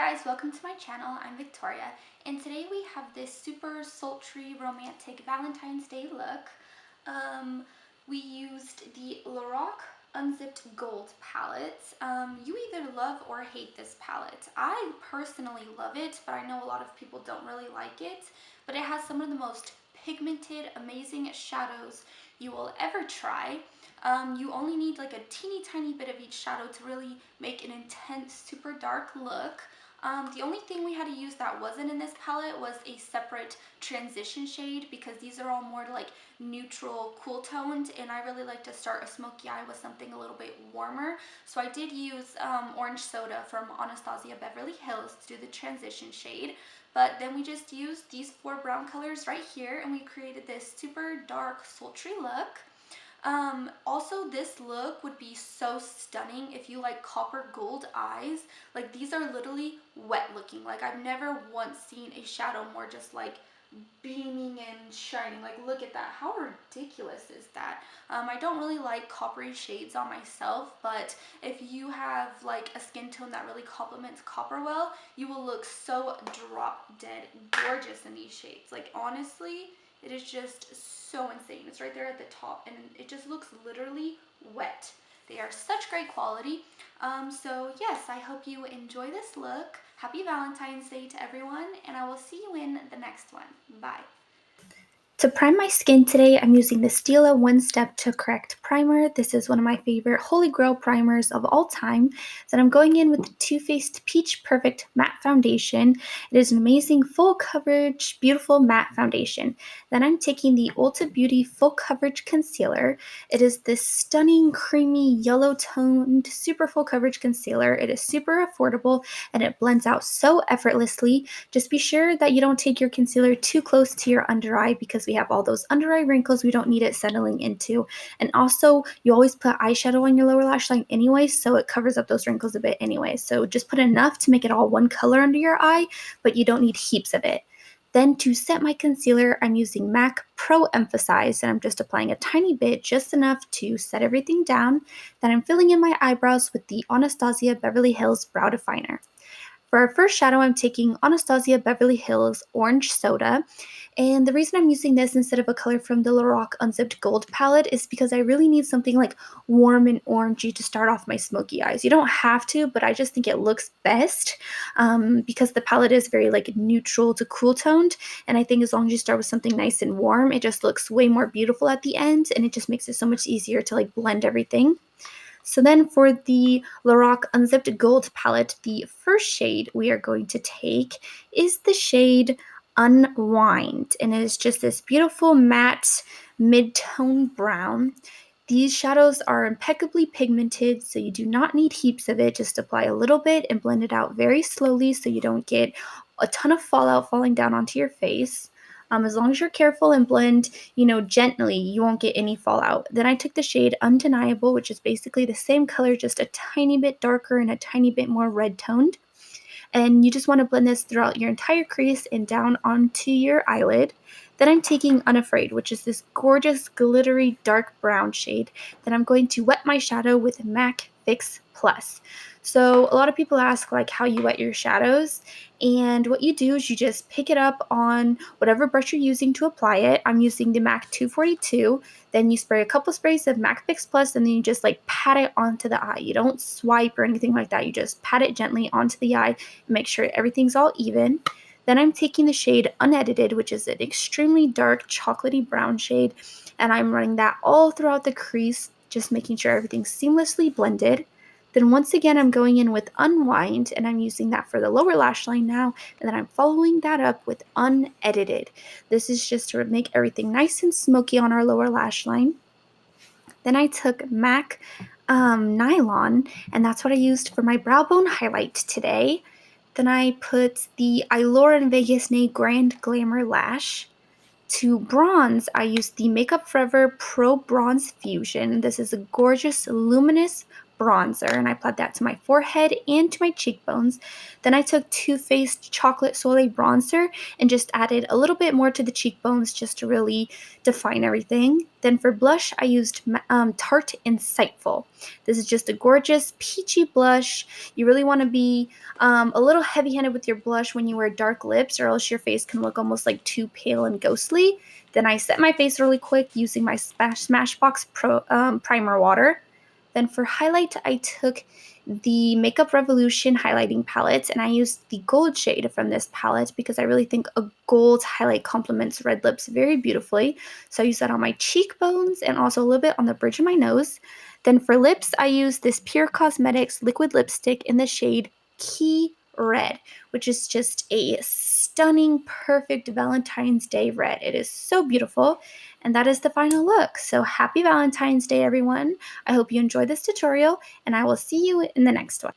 guys, welcome to my channel. I'm Victoria, and today we have this super sultry romantic Valentine's Day look. We used the Lorac Unzipped Gold palette. You either love or hate this palette. I personally love it, but I know a lot of people don't really like it. But it has some of the most pigmented, amazing shadows you will ever try. You only need like a teeny tiny bit of each shadow to really make an intense, super dark look. The only thing we had to use that wasn't in this palette was a separate transition shade because these are all more like neutral, cool toned, and I really like to start a smoky eye with something a little bit warmer. So I did use Orange Soda from Anastasia Beverly Hills to do the transition shade. But then we just used these four brown colors right here and we created this super dark, sultry look. Also, this look would be so stunning if you like copper gold eyes. Like, these are literally wet looking. Like, I've never once seen a shadow more just like beaming and shining. Like, look at that. How ridiculous is that? I don't really like coppery shades on myself, but if you have like a skin tone that really complements copper well, you will look so drop dead gorgeous in these shades. Like, honestly, it is just so insane. It's right there at the top and it just looks literally wet. They are such great quality. So yes, I hope you enjoy this look. Happy Valentine's Day to everyone, and I will see you in the next one. Bye. To prime my skin today, I'm using the Stila One Step to Correct Primer. This is one of my favorite holy grail primers of all time. Then I'm going in with the Too Faced Peach Perfect Matte Foundation. It is an amazing full coverage, beautiful matte foundation. Then I'm taking the Ulta Beauty Full Coverage Concealer. It is this stunning, creamy, yellow toned, super full coverage concealer. It is super affordable and it blends out so effortlessly. Just be sure that you don't take your concealer too close to your under eye because we have all those under eye wrinkles we don't need it settling into. And also, you always put eyeshadow on your lower lash line anyway, so it covers up those wrinkles a bit anyway. So just put enough to make it all one color under your eye, but you don't need heaps of it. Then to set my concealer, I'm using MAC Pro Emphasize, and I'm just applying a tiny bit, just enough to set everything down. Then I'm filling in my eyebrows with the Anastasia Beverly Hills Brow Definer. For our first shadow, I'm taking Anastasia Beverly Hills Orange Soda. And the reason I'm using this instead of a color from the Lorac Unzipped Gold palette is because I really need something like warm and orangey to start off my smoky eyes. You don't have to, but I just think it looks best because the palette is very like neutral to cool toned. And I think as long as you start with something nice and warm, it just looks way more beautiful at the end. And it just makes it so much easier to like blend everything. So then for the Lorac Unzipped Gold palette, the first shade we are going to take is the shade Unwind. And it is just this beautiful matte mid-tone brown. These shadows are impeccably pigmented, so you do not need heaps of it. Just apply a little bit and blend it out very slowly so you don't get a ton of fallout falling down onto your face. As long as you're careful and blend, gently, you won't get any fallout. Then I took the shade Undeniable, which is basically the same color, just a tiny bit darker and a tiny bit more red toned. And you just want to blend this throughout your entire crease and down onto your eyelid. Then I'm taking Unafraid, which is this gorgeous, glittery, dark brown shade. Then I'm going to wet my shadow with MAC Fix Plus. So a lot of people ask like how you wet your shadows, and what you do is you just pick it up on whatever brush you're using to apply it. I'm using the MAC 242. Then you spray a couple sprays of MAC Fix Plus, and then you just like pat it onto the eye. You don't swipe or anything like that. You just pat it gently onto the eye and make sure everything's all even. Then I'm taking the shade Unedited, which is an extremely dark chocolatey brown shade, and I'm running that all throughout the crease, just making sure everything's seamlessly blended. Then once again, I'm going in with Unwind, and I'm using that for the lower lash line now, and then I'm following that up with Unedited. This is just to make everything nice and smoky on our lower lash line. Then I took MAC Nylon, and that's what I used for my brow bone highlight today. Then I put the Ilora and Vegas Nay Grand Glamour Lash. To bronze, I used the Makeup Forever Pro Bronze Fusion. This is a gorgeous, luminous bronzer, and I applied that to my forehead and to my cheekbones. Then I took Too Faced Chocolate Soleil Bronzer and just added a little bit more to the cheekbones just to really define everything. Then for blush, I used Tarte Insightful. This is just a gorgeous peachy blush. You really want to be a little heavy-handed with your blush when you wear dark lips, or else your face can look almost like too pale and ghostly. Then I set my face really quick using my Smashbox Primer Water. Then for highlight, I took the Makeup Revolution highlighting palette, and I used the gold shade from this palette because I really think a gold highlight complements red lips very beautifully. So I used that on my cheekbones and also a little bit on the bridge of my nose. Then for lips, I used this Pure Cosmetics liquid lipstick in the shade Key Red, which is just a stunning, perfect Valentine's Day red. It is so beautiful. And that is the final look. So happy Valentine's Day, everyone. I hope you enjoyed this tutorial, and I will see you in the next one.